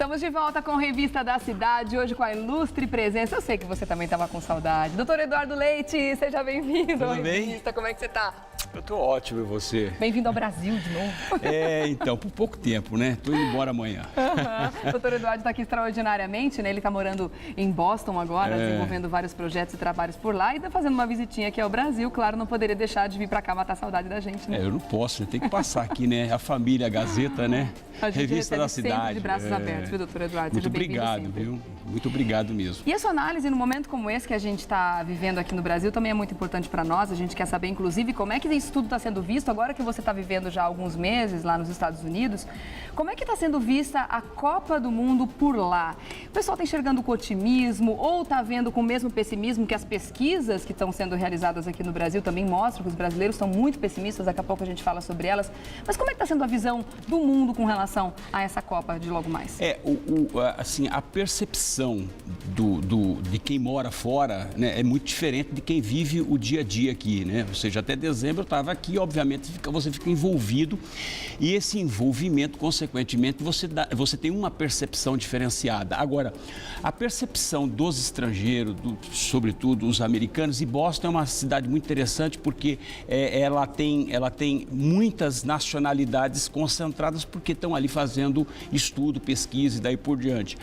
Estamos de volta com a Revista da Cidade, hoje com a ilustre presença. Eu sei que você também estava com saudade. Doutor Eduardo Leite, seja bem-vindo. Tudo bem? Como é que você está? Eu tô ótimo, e você? Bem-vindo ao Brasil de novo. Então, por pouco tempo, né? Tô indo embora amanhã. O doutor Eduardo está aqui extraordinariamente, né? Ele está morando em Boston agora, desenvolvendo vários projetos e trabalhos por lá e está fazendo uma visitinha aqui ao Brasil. Claro, não poderia deixar de vir para cá matar a saudade da gente, né? Eu não posso, né? Tem que passar aqui, né? A família, a Gazeta, né? A gente Revista da sempre Cidade. De braços abertos, viu, doutor Eduardo? Muito Seja bem-vindo obrigado, sempre. viu? Muito obrigado mesmo. E a sua análise, num momento como esse que a gente está vivendo aqui no Brasil, também é muito importante para nós. A gente quer saber, inclusive, como é que isso tudo está sendo visto, agora que você está vivendo já há alguns meses lá nos Estados Unidos. Como é que está sendo vista a Copa do Mundo por lá? O pessoal está enxergando com otimismo ou está vendo com o mesmo pessimismo que as pesquisas que estão sendo realizadas aqui no Brasil também mostram que os brasileiros estão muito pessimistas, daqui a pouco a gente fala sobre elas. Mas como é que está sendo a visão do mundo com relação a essa Copa de logo mais? Assim, a percepção de quem mora fora, né, é muito diferente de quem vive o dia a dia aqui, né? Ou seja, até dezembro eu estava aqui, obviamente você fica envolvido e esse envolvimento, consequentemente, você tem uma percepção diferenciada. Agora, a percepção dos estrangeiros, sobretudo os americanos, e Boston é uma cidade muito interessante porque ela tem muitas nacionalidades concentradas porque estão ali fazendo estudo, pesquisa e daí por diante.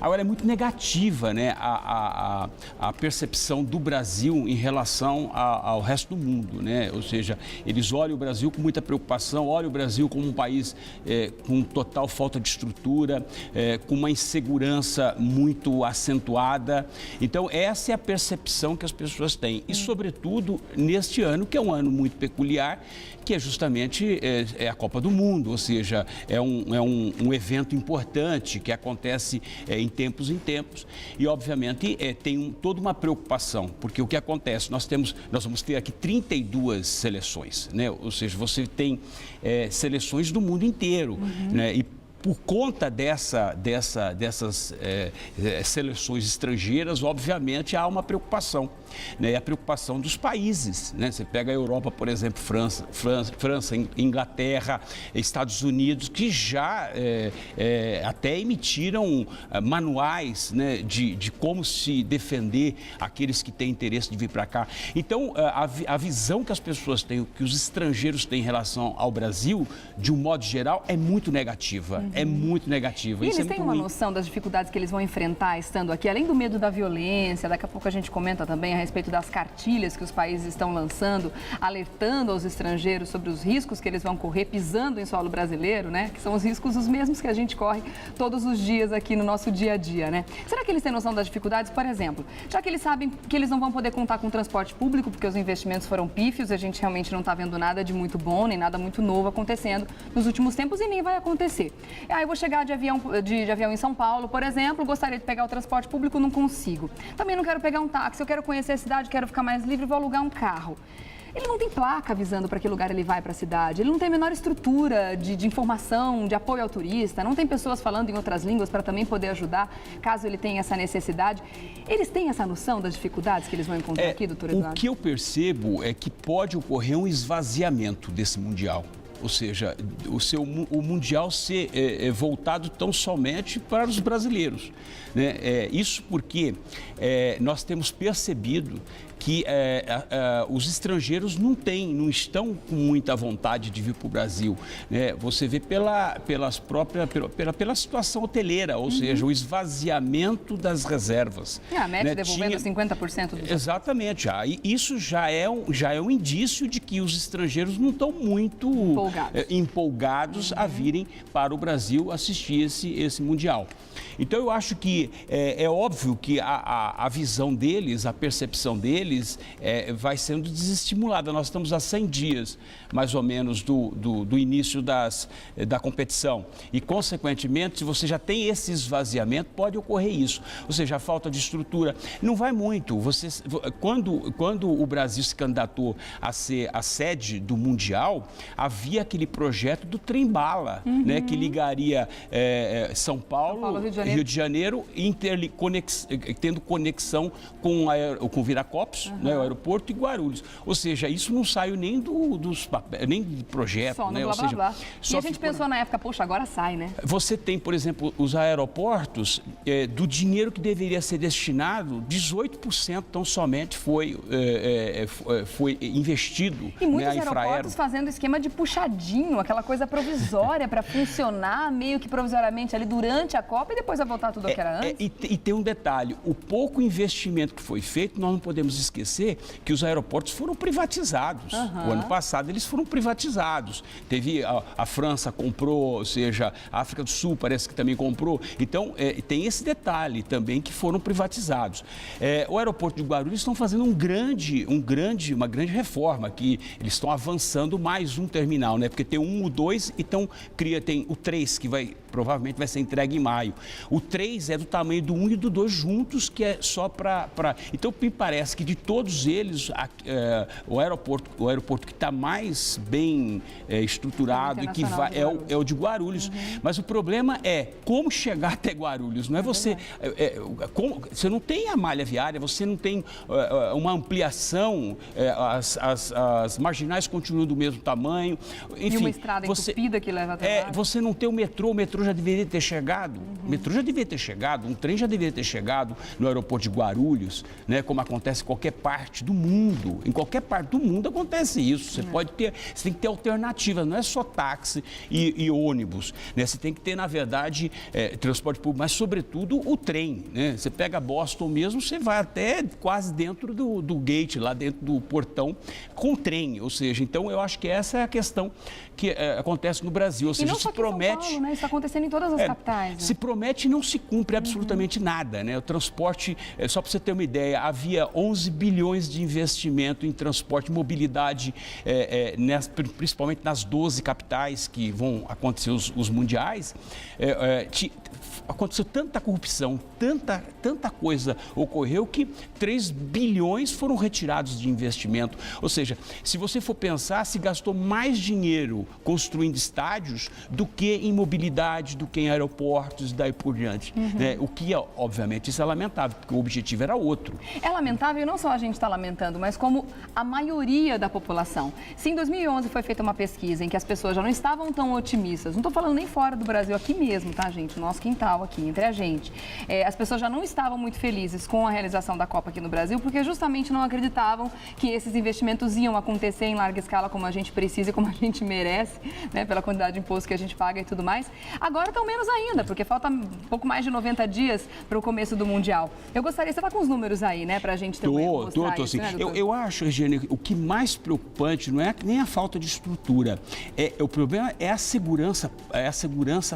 Agora, é muito negativa, né, a percepção do Brasil em relação ao resto do mundo, né? Ou seja, eles olham o Brasil com muita preocupação, olham o Brasil como um país com total falta de estrutura, com uma insegurança muito acentuada. Então, essa é a percepção que as pessoas têm. E, sobretudo, neste ano, que é um ano muito peculiar, que é justamente a Copa do Mundo, ou seja, é um evento importante que acontece em tempos. E, obviamente, tem toda uma preocupação, porque o que acontece? Nós vamos ter aqui 32 seleções, né? Ou seja, você tem seleções do mundo inteiro, né? E por conta dessas seleções estrangeiras, obviamente, há uma preocupação, né? A preocupação dos países, né? Você pega a Europa, por exemplo, França, Inglaterra, Estados Unidos, que já até emitiram manuais, né, de como se defender aqueles que têm interesse de vir para cá. Então, a visão que as pessoas têm, que os estrangeiros têm em relação ao Brasil, de um modo geral, é muito negativa. É muito negativa. E isso eles têm uma noção das dificuldades que eles vão enfrentar estando aqui, além do medo da violência, daqui a pouco a gente comenta também a respeito das cartilhas que os países estão lançando, alertando aos estrangeiros sobre os riscos que eles vão correr pisando em solo brasileiro, né? Que são os riscos os mesmos que a gente corre todos os dias aqui no nosso dia a dia, né? Será que eles têm noção das dificuldades? Por exemplo, já que eles sabem que eles não vão poder contar com transporte público, porque os investimentos foram pífios, a gente realmente não está vendo nada de muito bom, nem nada muito novo acontecendo nos últimos tempos e nem vai acontecer. Aí eu vou chegar de avião em São Paulo, por exemplo, gostaria de pegar o transporte público, não consigo. Também não quero pegar um táxi, eu quero conhecer a cidade, quero ficar mais livre, vou alugar um carro. Ele não tem placa avisando para que lugar ele vai para a cidade, ele não tem a menor estrutura de informação, de apoio ao turista, não tem pessoas falando em outras línguas para também poder ajudar, caso ele tenha essa necessidade. Eles têm essa noção das dificuldades que eles vão encontrar aqui, doutor Eduardo? O que eu percebo é que pode ocorrer um esvaziamento desse Mundial. Ou seja, o Mundial ser voltado tão somente para os brasileiros, né? Isso porque nós temos percebido que os estrangeiros não estão com muita vontade de vir para o Brasil, né? Você vê pela situação hoteleira, ou seja, o esvaziamento das reservas. A média devolvendo 50% do... Exatamente. E isso já é um indício de que os estrangeiros não estão muito empolgados a virem para o Brasil assistir esse Mundial. Então, eu acho que é óbvio que a visão deles, a percepção deles vai sendo desestimulada. Nós estamos há 100 dias, mais ou menos, do início da competição. E, consequentemente, se você já tem esse esvaziamento, pode ocorrer isso. Ou seja, a falta de estrutura. Não vai muito. Quando o Brasil se candidatou a ser a sede do Mundial, havia aquele projeto do trem-bala, né, que ligaria São Paulo, Rio de Janeiro, tendo conexão com o Viracopos, aeroportos, né? O aeroporto e Guarulhos. Ou seja, isso não saiu nem dos papéis, nem do projeto, só né? Blá, Ou seja, blá, blá. E a gente ficou... pensou na época, poxa, agora sai, né? Você tem, por exemplo, os aeroportos, do dinheiro que deveria ser destinado, 18% tão somente foi investido. E muitos né, aeroportos fazendo esquema de puxadinho, aquela coisa provisória para funcionar meio que provisoriamente ali durante a Copa e depois vai voltar tudo ao que era antes. E tem um detalhe, o pouco investimento que foi feito, nós não podemos esquecer que os aeroportos foram privatizados. O ano passado eles foram privatizados. Teve a França comprou, ou seja, a África do Sul parece que também comprou. Então, tem esse detalhe também que foram privatizados. O aeroporto de Guarulhos estão fazendo uma grande reforma, que eles estão avançando mais um terminal, né? Porque tem o 2 e tem o 3, que provavelmente vai ser entregue em maio. O 3 é do tamanho do 1 e do 2 juntos, que é só para... Então, me parece que de todos eles, o aeroporto que está mais bem estruturado e que vai é o de Guarulhos. Mas o problema é como chegar até Guarulhos. Não é você... você não tem a malha viária, você não tem uma ampliação, as marginais continuam do mesmo tamanho. Enfim, e uma estrada entupida que leva até lá. Você não tem o metrô já deveria ter chegado. O metrô já deveria ter chegado, um trem já deveria ter chegado no aeroporto de Guarulhos, né? Como acontece em qualquer parte do mundo. Em qualquer parte do mundo acontece isso. Você tem que ter alternativas, não é só táxi e ônibus, né? Você tem que ter, na verdade, transporte público, mas sobretudo o trem, né? Você pega Boston mesmo, você vai até quase dentro do gate, lá dentro do portão, com trem. Ou seja, então eu acho que essa é a questão que acontece no Brasil. Ou seja, se promete... São Paulo, né? Isso está acontecendo em todas as capitais. Né? Se promete e não se cumpre absolutamente nada, né? O transporte, só para você ter uma ideia, havia 11 bilhões de investimento em transporte e mobilidade, principalmente nas 12 capitais que vão acontecer os mundiais. Aconteceu tanta corrupção, tanta coisa ocorreu que 3 bilhões foram retirados de investimento. Ou seja, se você for pensar, se gastou mais dinheiro construindo estádios do que em mobilidade, do que em aeroportos e daí por diante. Né? O que, obviamente, isso é lamentável, porque o objetivo era outro. É lamentável e não só a gente está lamentando, mas como a maioria da população. Se em 2011 foi feita uma pesquisa em que as pessoas já não estavam tão otimistas, não estou falando nem fora do Brasil, aqui mesmo, tá, gente? O nosso quintal aqui, entre a gente. As pessoas já não estavam muito felizes com a realização da Copa aqui no Brasil, porque justamente não acreditavam que esses investimentos iam acontecer em larga escala como a gente precisa e como a gente merece, né? Pela quantidade de imposto que a gente paga e tudo mais. Agora estão menos ainda, porque falta um pouco mais de 90 dias para o começo do Mundial. Eu gostaria, você está com os números aí, né, para a gente ter mostrar isso, sim. Né, eu acho, Regiane, o que mais preocupante não é nem a falta de estrutura. O problema é a segurança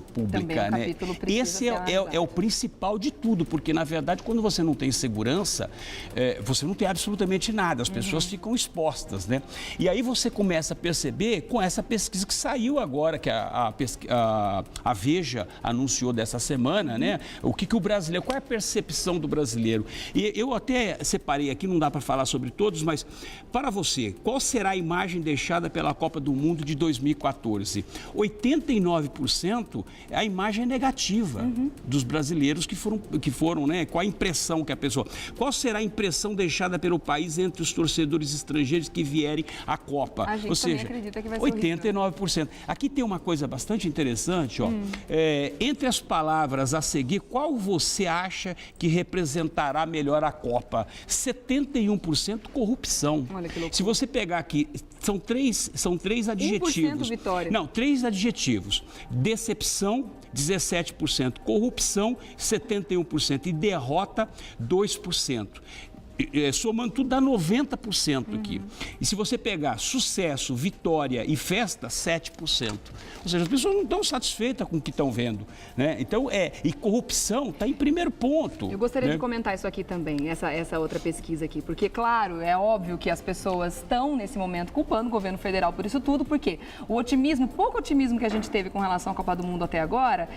pública. Também o né? capítulo precisa Esse é o principal de tudo, porque, na verdade, quando você não tem segurança, você não tem absolutamente nada. As pessoas ficam expostas, né? E aí você começa a perceber com essa pesquisa que saiu agora, que a Veja anunciou dessa semana, né? O que o brasileiro, qual é a percepção do brasileiro? E eu até separei aqui, não dá para falar sobre todos, mas para você, qual será a imagem deixada pela Copa do Mundo de 2014? 89% é a imagem negativa dos brasileiros que foram, né? Qual a impressão que a pessoa... Qual será a impressão deixada pelo país entre os torcedores estrangeiros que vierem à Copa? A gente Ou seja, acredita que vai ser 89%. Aqui tem uma coisa bastante interessante, ó. Entre as palavras a seguir, qual você acha que representará melhor a Copa? 71% corrupção. Olha que loucura. Se você pegar aqui, são três adjetivos. 1% vitória. Não, 3 adjetivos. Decepção, 17%. Corrupção, 71%. E derrota, 2%. Somando tudo dá 90% aqui. E se você pegar sucesso, vitória e festa, 7%. Ou seja, as pessoas não estão satisfeitas com o que estão vendo, né? Então, e corrupção está em primeiro ponto. Eu gostaria né? de comentar isso aqui também, essa outra pesquisa aqui, porque, claro, é óbvio que as pessoas estão, nesse momento, culpando o governo federal por isso tudo, porque o otimismo, pouco otimismo que a gente teve com relação à Copa do Mundo até agora,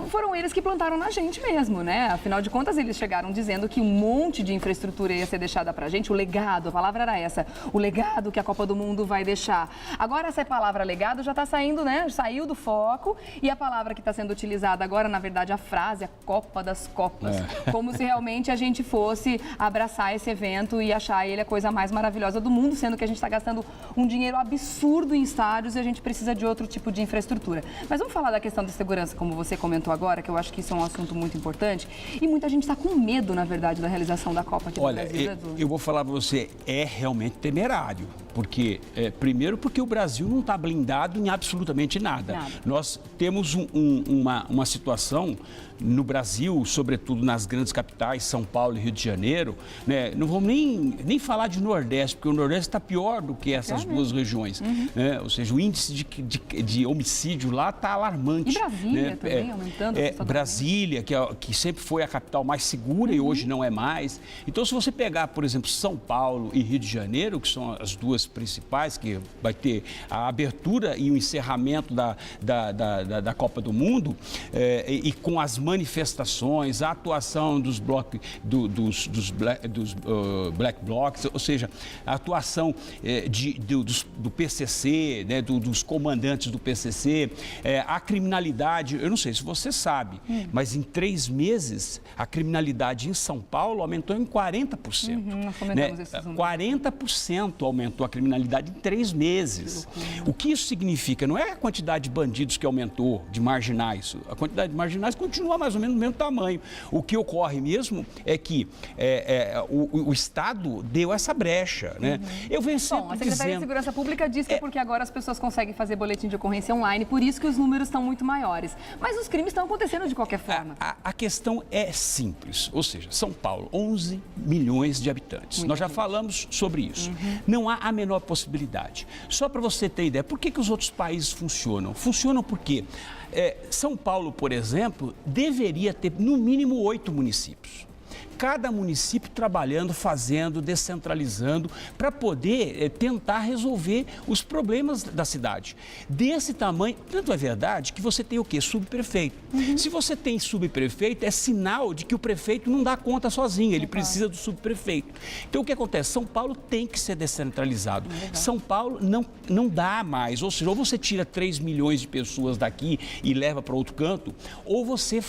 foram eles que plantaram na gente mesmo, né? Afinal de contas, eles chegaram dizendo que um monte de infraestrutura infraestrutura ia ser deixada pra gente, o legado, a palavra era essa, o legado que a Copa do Mundo vai deixar. Agora essa palavra legado já está saindo, né? Saiu do foco e a palavra que está sendo utilizada agora, na verdade, a frase, a Copa das Copas. Como se realmente a gente fosse abraçar esse evento e achar ele a coisa mais maravilhosa do mundo, sendo que a gente está gastando um dinheiro absurdo em estádios e a gente precisa de outro tipo de infraestrutura. Mas vamos falar da questão da segurança, como você comentou agora, que eu acho que isso é um assunto muito importante. E muita gente está com medo, na verdade, da realização da Copa aqui no Brasil. Olha, eu vou falar para você, é realmente temerário. Porque, primeiro, porque o Brasil não está blindado em absolutamente nada. Nós temos uma situação no Brasil, sobretudo nas grandes capitais, São Paulo e Rio de Janeiro, né? Não vamos nem falar de Nordeste, porque o Nordeste está pior do que essas duas regiões. Né? Ou seja, o índice de homicídio lá está alarmante. E Brasília, né? Também aumentando. Brasília, que sempre foi a capital mais segura e hoje não é mais. Então, se você pegar, por exemplo, São Paulo e Rio de Janeiro, que são as duas principais, que vai ter a abertura e o encerramento da Copa do Mundo, e com as manifestações, a atuação dos Black Blocs, ou seja, a atuação do PCC, né, dos comandantes do PCC, a criminalidade, eu não sei se você sabe, mas em 3 meses a criminalidade em São Paulo aumentou em 40%. Nós comentamos esses números. 40% aumentou a criminalidade em 3 meses. O que isso significa? Não é a quantidade de bandidos que aumentou, de marginais. A quantidade de marginais continua mais ou menos do mesmo tamanho. O que ocorre mesmo é que o Estado deu essa brecha, né? Eu venho sempre a Secretaria de Segurança Pública diz que é porque agora as pessoas conseguem fazer boletim de ocorrência online, por isso que os números estão muito maiores. Mas os crimes estão acontecendo de qualquer forma. A questão é simples, ou seja, São Paulo, 11 milhões de habitantes. Nós já falamos sobre isso. Não há a menor possibilidade. Só para você ter ideia, por que os outros países funcionam? Funcionam porque São Paulo, por exemplo, deveria ter no mínimo 8 municípios. Cada município trabalhando, fazendo, descentralizando, para poder tentar resolver os problemas da cidade. Desse tamanho, tanto é verdade que você tem o quê? Subprefeito. Se você tem subprefeito, é sinal de que o prefeito não dá conta sozinho, ele precisa do subprefeito. Então, o que acontece? São Paulo tem que ser descentralizado. São Paulo não dá mais, ou seja, ou você tira 3 milhões de pessoas daqui e leva para outro canto, ou você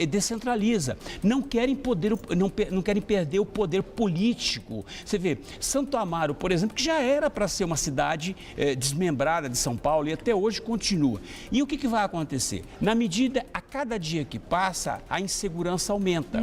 descentraliza. Não querem perder o poder político. Você vê, Santo Amaro, por exemplo, que já era para ser uma cidade desmembrada de São Paulo e até hoje continua. E o que vai acontecer? Na medida, a cada dia que passa, a insegurança aumenta.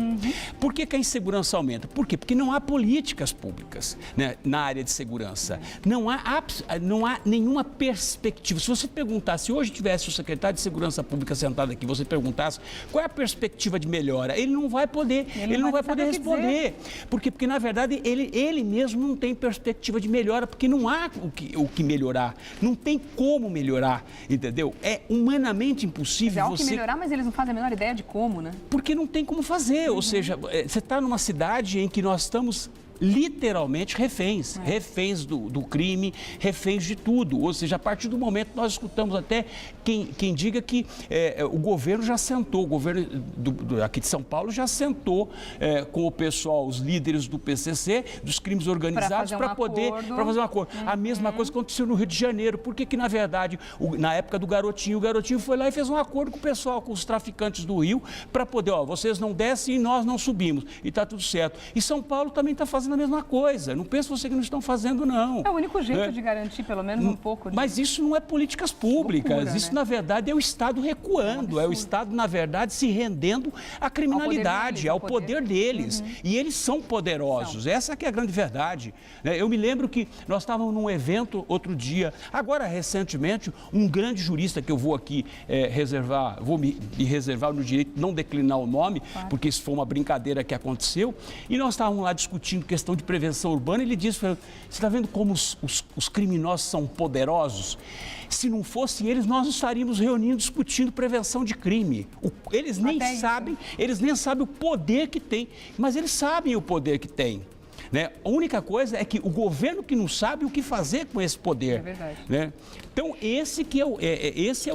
Por que a insegurança aumenta? Por quê? Porque não há políticas públicas, né, na área de segurança. Não há nenhuma perspectiva. Se você perguntasse, se hoje tivesse o secretário de Segurança Pública sentado aqui, você perguntasse qual é a perspectiva de melhora, ele não vai poder. Ele não vai poder responder. Por quê? Porque, na verdade, ele mesmo não tem perspectiva de melhora, porque não há o que melhorar. Não tem como melhorar, entendeu? É humanamente impossível você... melhorar, mas eles não fazem a menor ideia de como, né? Porque não tem como fazer. Ou seja, você está numa cidade em que nós estamos literalmente reféns, reféns do crime, reféns de tudo. Ou seja, a partir do momento nós escutamos até quem diga que o governo já sentou, o governo aqui de São Paulo já sentou com o pessoal, os líderes do PCC, dos crimes organizados, para fazer um acordo. A mesma coisa aconteceu no Rio de Janeiro. Por que na verdade, na época do Garotinho, o Garotinho foi lá e fez um acordo com o pessoal, com os traficantes do Rio, para poder, vocês não descem e nós não subimos. E está tudo certo. E São Paulo também está fazendo a mesma coisa. Não pensa você que não estão fazendo, não. É o único jeito de garantir, pelo menos, um pouco. Mas isso não é políticas públicas. Loucura, isso, na verdade, é o Estado recuando. É o Estado, na verdade, se rendendo à criminalidade, ao poder deles. E eles são poderosos. Essa que é a grande verdade. Eu me lembro que nós estávamos num evento outro dia, agora, recentemente, um grande jurista que eu vou aqui vou me reservar no direito de não declinar o nome, porque isso foi uma brincadeira que aconteceu, e nós estávamos lá discutindo questão de prevenção urbana, ele disse, você está vendo como os criminosos são poderosos? Se não fossem eles, nós estaríamos reunindo, discutindo prevenção de crime. Eles nem sabem o poder que tem, mas eles sabem o poder que tem. né? A única coisa é que o governo que não sabe o que fazer com esse poder. É verdade. Né? Então, esse que é o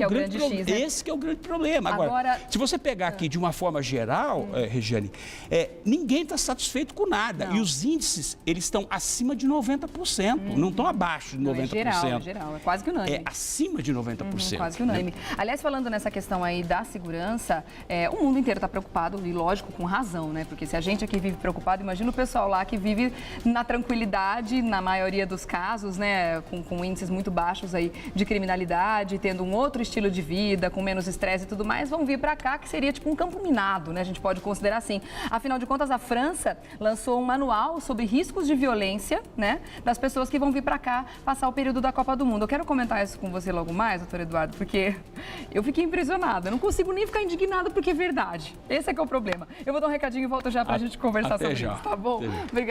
grande problema. X, né? Esse que é o grande problema. Agora, se você pegar aqui de uma forma geral, Regiane, ninguém está satisfeito com nada. Não. E os índices, eles estão acima de 90%, não estão abaixo de 90%. Em geral, é quase que unânime. É acima de 90%. Quase que unânime. Aliás, falando nessa questão aí da segurança, o mundo inteiro está preocupado, e lógico, com razão, né? Porque se a gente aqui vive preocupado, imagina o pessoal lá que vive na tranquilidade, na maioria dos casos, né? Com índices muito baixos aí de criminalidade, tendo um outro estilo de vida, com menos estresse e tudo mais, vão vir para cá, que seria tipo um campo minado, né? A gente pode considerar assim. Afinal de contas, a França lançou um manual sobre riscos de violência, né? Das pessoas que vão vir para cá passar o período da Copa do Mundo. Eu quero comentar isso com você logo mais, doutor Eduardo, porque eu fiquei impressionada. Eu não consigo nem ficar indignada porque é verdade. Esse é que é o problema. Eu vou dar um recadinho e volto já para a gente conversar sobre isso, tá bom? Obrigada.